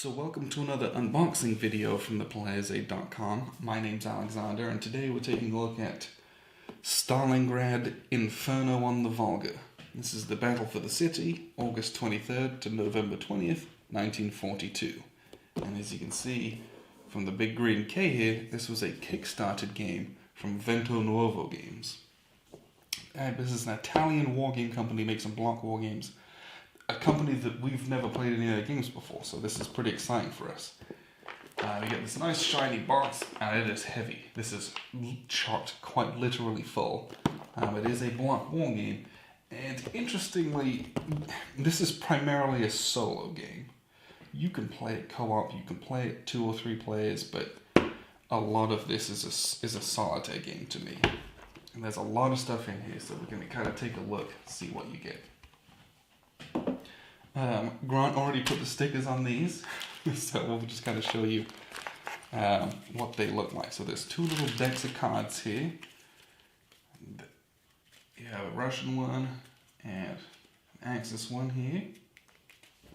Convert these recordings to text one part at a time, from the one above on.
So welcome to another unboxing video from theplayersaid.com. My name's Alexander, and today we're taking a look at Stalingrad Inferno on the Volga. This is the battle for the city, August 23rd to November 20th, 1942. And as you can see from the big green K here, this was a kickstarted game from VentoNuovo games. This is an Italian war game company, makes some block war games. A company that we've never played any of their games before, so this is pretty exciting for us. We get this nice shiny box, and it is heavy. This is chocked quite literally full. It is a block war game, and interestingly, this is primarily a solo game. You can play it co-op, you can play it 2 or 3 players, but a lot of this is a solitaire game to me. And there's a lot of stuff in here, so we're going to kind of take a look, see what you get. Grant already put the stickers on these, so we'll just kind of show you what they look like. So there's 2 little decks of cards here. You have a Russian one and an Axis one here.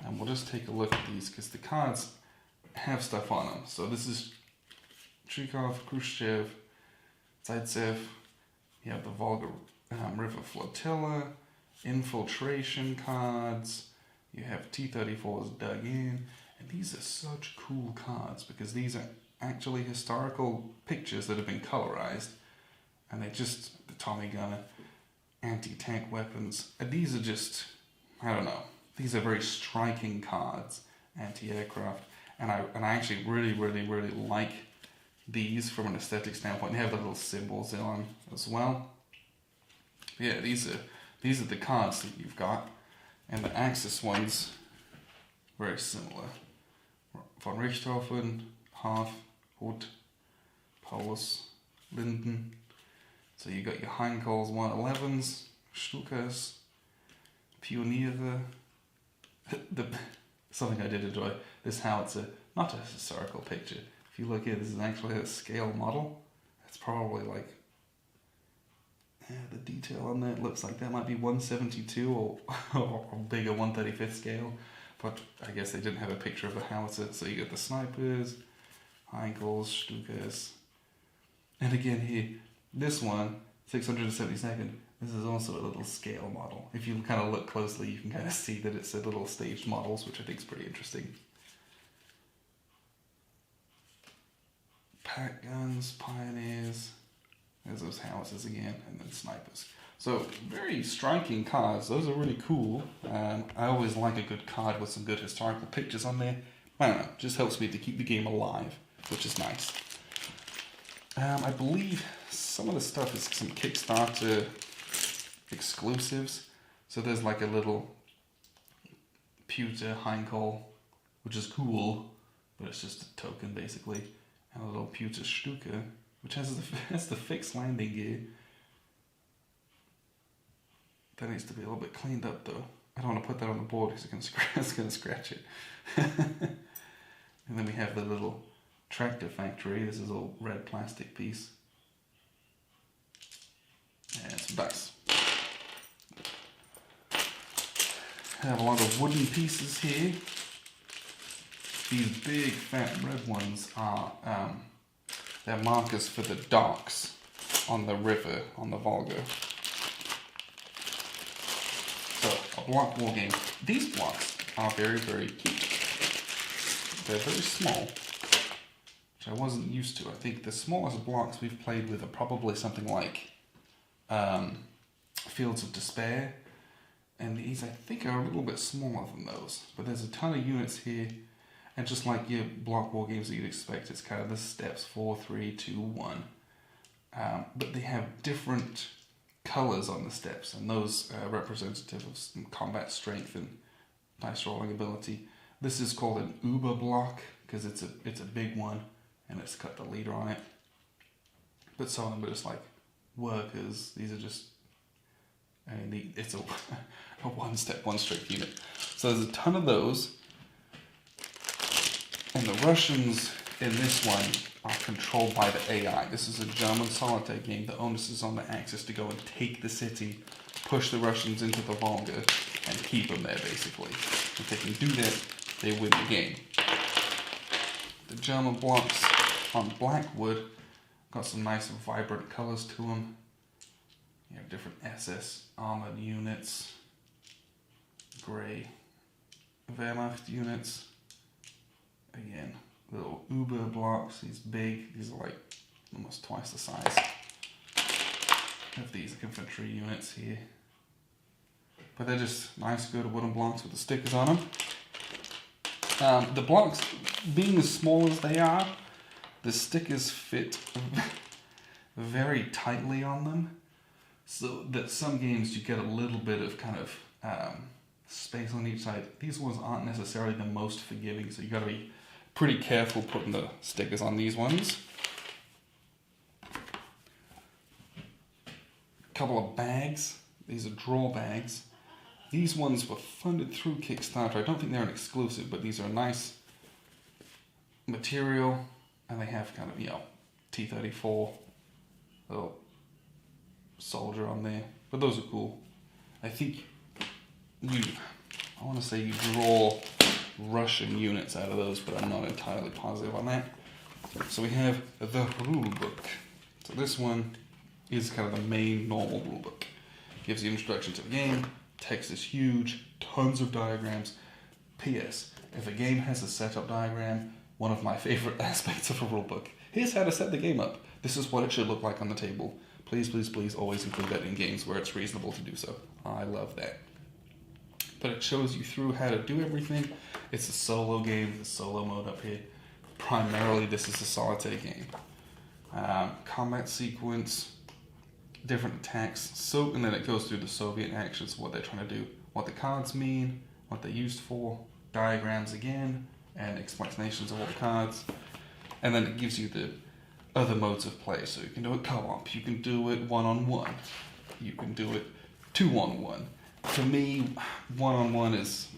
And we'll just take a look at these because the cards have stuff on them. So this is Zhukov, Khrushchev, Zaitsev. You have the Volga River Flotilla, infiltration cards. You have T-34s dug in, and these are such cool cards because these are actually historical pictures that have been colorized, and they're just the Tommy gunner, anti-tank weapons, and these are just, I don't know, these are very striking cards, anti-aircraft, and I actually really like these from an aesthetic standpoint. They have the little symbols on as well. Yeah, these are the cards that you've got. And the Axis ones, very similar. Von Richthofen, Half, Hood, Paulus, Linden. So you got your Heinkel's 111s, Stukas, Pioniere. Something I did enjoy, this howitzer, not a historical picture. If you look here, this is actually a scale model. It's probably like, the detail on that looks like that might be 172 or bigger 135th scale, but I guess they didn't have a picture of the howitzer. So you got the snipers, Heinkels, Stukas, and again here, this one, 672nd, this is also a little scale model. If you kind of look closely, you can kind of see that it's a little staged models, which I think is pretty interesting. Pack guns, pioneers. There's those howitzers again, and then snipers. So, very striking cards. Those are really cool. I always like a good card with some good historical pictures on there. I don't know, just helps me to keep the game alive, which is nice. I believe some of the stuff is some Kickstarter exclusives. So there's like a little pewter Heinkel, which is cool, but it's just a token basically. And a little pewter Stuka, which has the fixed landing gear. That needs to be a little bit cleaned up though. I don't want to put that on the board because it's going to scratch it. And then we have the little tractor factory. This is a red plastic piece. And some dice. I have a lot of wooden pieces here. These big fat red ones are they're markers for the docks on the river, on the Volga. So, a block war game. These blocks are very cute. They're very small, which I wasn't used to. I think the smallest blocks we've played with are probably something like Fields of Despair, and these I think are a little bit smaller than those. But there's a ton of units here. And just like your block war games that you'd expect, it's kind of the steps 4, 3, 2, 1. But they have different colors on the steps, and those are representative of some combat strength and dice rolling ability. This is called an Uber block because it's a big one, and it's got the leader on it. But some of them are just like workers. These are just, it's a one-step, one-strength unit. So there's a ton of those. And the Russians in this one are controlled by the AI. This is a German solitaire game. The onus is on the Axis to go and take the city, push the Russians into the Volga, and keep them there, basically. If they can do that, they win the game. The German blocks on black wood got some nice vibrant colors to them. You have different SS armored units, grey Wehrmacht units. Again, little Uber blocks, these big, these are like almost twice the size of these infantry units here. But they're just nice, good wooden blocks with the stickers on them. The blocks, being as small as they are, the stickers fit very tightly on them. So that some games you get a little bit of kind of space on each side. These ones aren't necessarily the most forgiving, so you gotta be pretty careful putting the stickers on these ones. Couple of bags. These are draw bags. These ones were funded through Kickstarter. I don't think they're an exclusive, but these are a nice material, and they have kind of, you know, T-34 little soldier on there. But those are cool. I think I want to say you draw Russian units out of those, but I'm not entirely positive on that. So we have the rule book. So this one is kind of the main normal rule book. Gives you introduction to the game. Text is huge. Tons of diagrams. P.S. If a game has a setup diagram, one of my favorite aspects of a rule book. Here's how to set the game up. This is what it should look like on the table. Please, please, please always include that in games where it's reasonable to do so. I love that. But it shows you through how to do everything. It's a solo game, the solo mode up here. Primarily, this is a solitaire game. Combat sequence, different attacks. So, and then it goes through the Soviet actions, what they're trying to do, what the cards mean, what they're used for, diagrams again, and explanations of all the cards. And then it gives you the other modes of play. So you can do it co-op, you can do it one-on-one, you can do it two-on-one. To me, one-on-one is,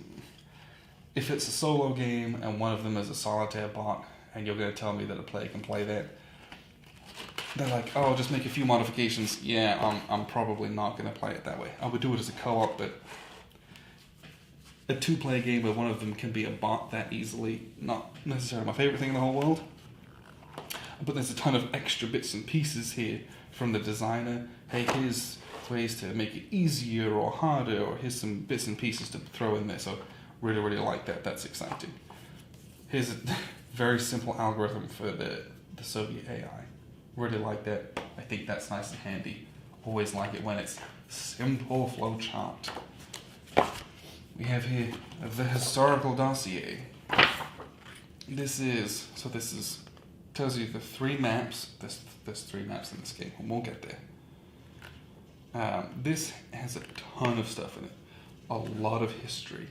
if it's a solo game and one of them is a solitaire bot, and you're going to tell me that a player can play that, they're like, oh, just make a few modifications. Yeah, I'm probably not going to play it that way. I would do it as a co-op, but a two-player game where one of them can be a bot that easily, not necessarily my favorite thing in the whole world. But there's a ton of extra bits and pieces here from the designer. Hey, here's ways to make it easier or harder, or here's some bits and pieces to throw in there. So really, really like that. That's exciting. Here's a very simple algorithm for the Soviet AI. Really like that. I think that's nice and handy. Always like it when it's simple flowchart. We have here the historical dossier. This tells you the three maps. There's three maps in this game, and we'll get there. This has a ton of stuff in it. A lot of history.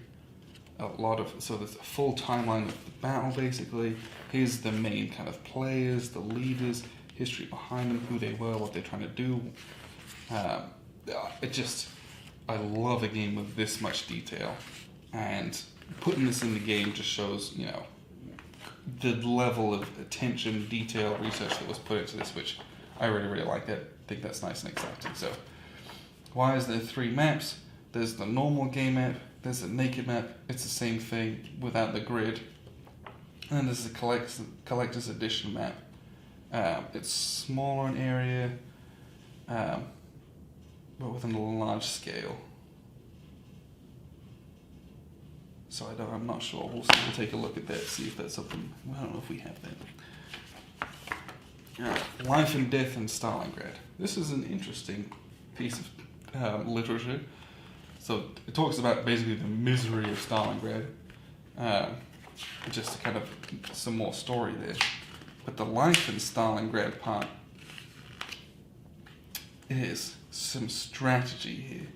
So there's a full timeline of the battle, basically. Here's the main kind of players, the leaders, history behind them, who they were, what they're trying to do. I love a game with this much detail, and putting this in the game just shows, you know, the level of attention, detail, research that was put into this, which I really, really like that. I think that's nice and exciting. So, why is there three maps? There's the normal game map, there's a naked map, it's the same thing without the grid, and then there's the collector's edition map. It's smaller in area, but within a large scale. So I'm not sure. We'll take a look at that, see if that's something. Well, I don't know if we have that. Life and Death in Stalingrad. This is an interesting piece of literature. So it talks about basically the misery of Stalingrad. Just to kind of some more story there. But the life in Stalingrad part is some strategy here.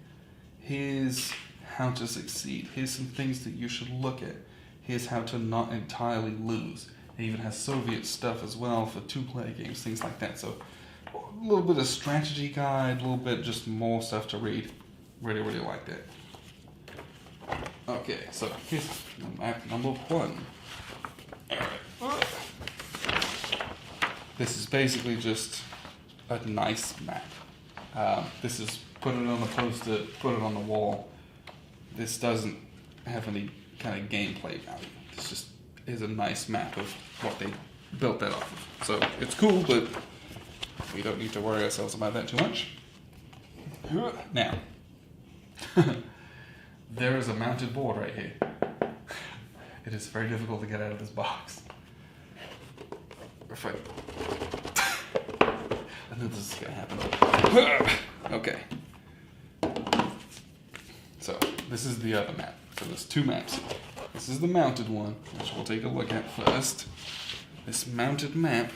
Here's how to succeed. Here's some things that you should look at. Here's how to not entirely lose. It even has Soviet stuff as well for two-player games, things like that. So a little bit of strategy guide, a little bit just more stuff to read. Really, really like that. Okay, so here's map number 1. Alright. This is basically just a nice map. This is put it on the poster, put it on the wall. This doesn't have any kind of gameplay value. It's just is a nice map of what they built that off of. So it's cool, but we don't need to worry ourselves about that too much. Now, there is a mounted board right here. It is very difficult to get out of this box. If I knew this was gonna happen. Okay. So this is the other map. So there's two maps. This is the mounted one, which we'll take a look at first. This mounted map.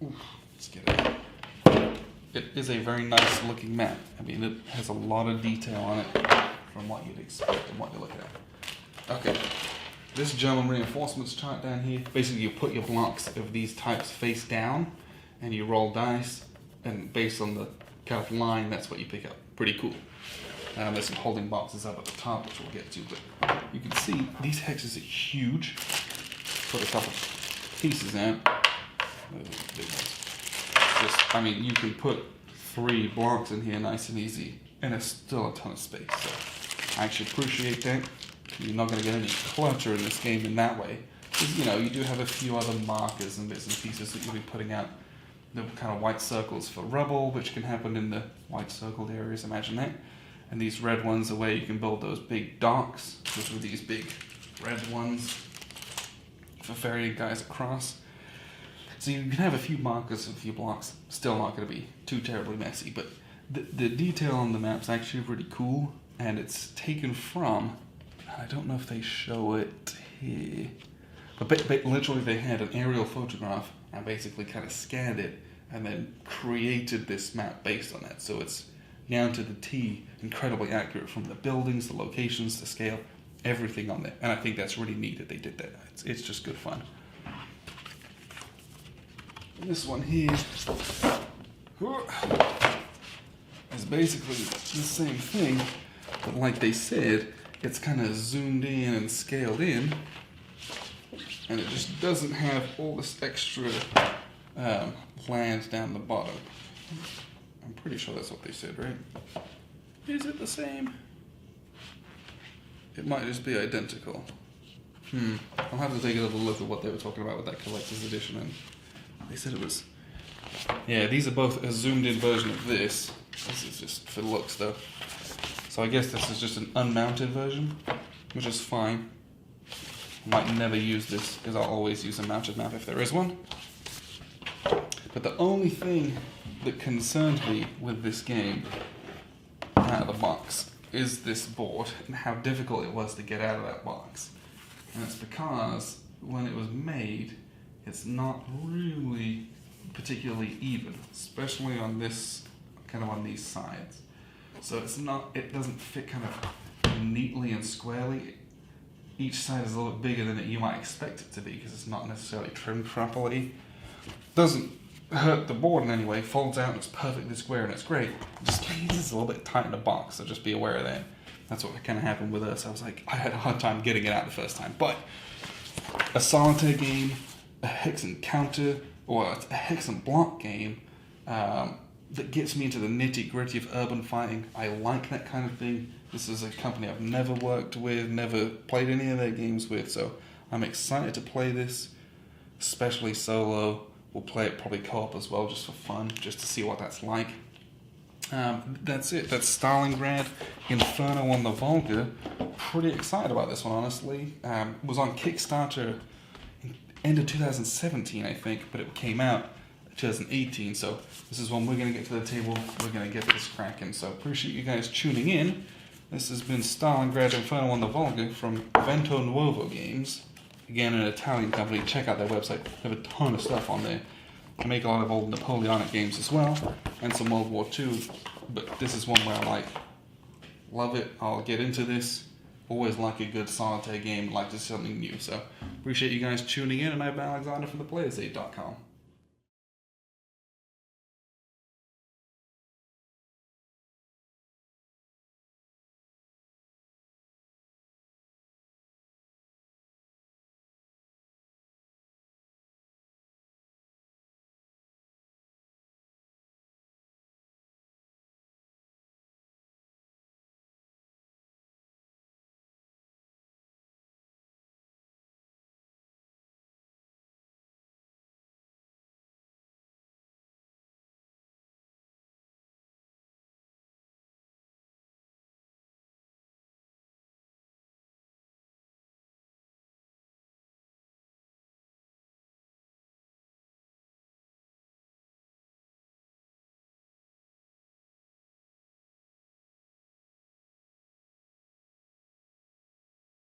Ooh, let's get it. It is a very nice looking map. I mean, it has a lot of detail on it from what you'd expect and what you're looking at. Okay, this German reinforcements chart down here, basically you put your blocks of these types face down and you roll dice, and based on the kind of line, that's what you pick up. Pretty cool. There's some holding boxes up at the top, which we'll get to, but you can see these hexes are huge. Put a couple pieces in. Big ones. Just, I mean, you can put 3 blocks in here nice and easy, and there's still a ton of space. So I actually appreciate that. You're not going to get any clutter in this game in that way. Because, you know, you do have a few other markers and bits and pieces that you'll be putting out. The kind of white circles for rubble, which can happen in the white circled areas, imagine that. And these red ones are where you can build those big docks, which are these big red ones for ferrying guys across. So you can have a few markers, a few blocks, still not going to be too terribly messy, but the detail on the map's actually really cool, and it's taken from, I don't know if they show it here, but literally they had an aerial photograph and basically kind of scanned it and then created this map based on that. So it's down to the T, incredibly accurate from the buildings, the locations, the scale, everything on there. And I think that's really neat that they did that. It's just good fun. This one here is basically the same thing, but like they said, it's kind of zoomed in and scaled in, and it just doesn't have all this extra land down the bottom. I'm pretty sure that's what they said, right? Is it the same? It might just be identical. I'll have to take a little look at what they were talking about with that collector's edition, and they said it was... Yeah, these are both a zoomed in version of this. This is just for looks though. So I guess this is just an unmounted version, which is fine. I might never use this because I'll always use a mounted map if there is one. But the only thing that concerned me with this game out of the box is this board and how difficult it was to get out of that box. And it's because when it was made, it's not really particularly even, especially on this, kind of on these sides. So it doesn't fit kind of neatly and squarely. Each side is a little bit bigger than you might expect it to be because it's not necessarily trimmed properly. Doesn't hurt the board in any way, folds out and it's perfectly square and it's great. It just means it's a little bit tight in the box, so just be aware of that. That's what kind of happened with us. I had a hard time getting it out the first time. But a solitaire game, a hex and counter, or a hex and block game that gets me into the nitty-gritty of urban fighting. I like that kind of thing. This is a company I've never worked with, never played any of their games with, so I'm excited to play this, especially solo. We'll play it probably co-op as well, just for fun, just to see what that's like. That's it. That's Stalingrad, Inferno on the Volga. Pretty excited about this one, honestly. Was on Kickstarter end of 2017, I think, but it came out 2018, so this is one we're going to get to the table. We're going to get this cracking, so appreciate you guys tuning in. This has been Stalingrad Inferno on the Volga from VentoNuovo Games. Again, an Italian company. Check out their website. They have a ton of stuff on there. They make a lot of old Napoleonic games as well, and some World War II, but this is one where I love it. I'll get into this. Always like a good solitaire game, like to see something new. So appreciate you guys tuning in, and I've been Alexander from theplayersaid.com.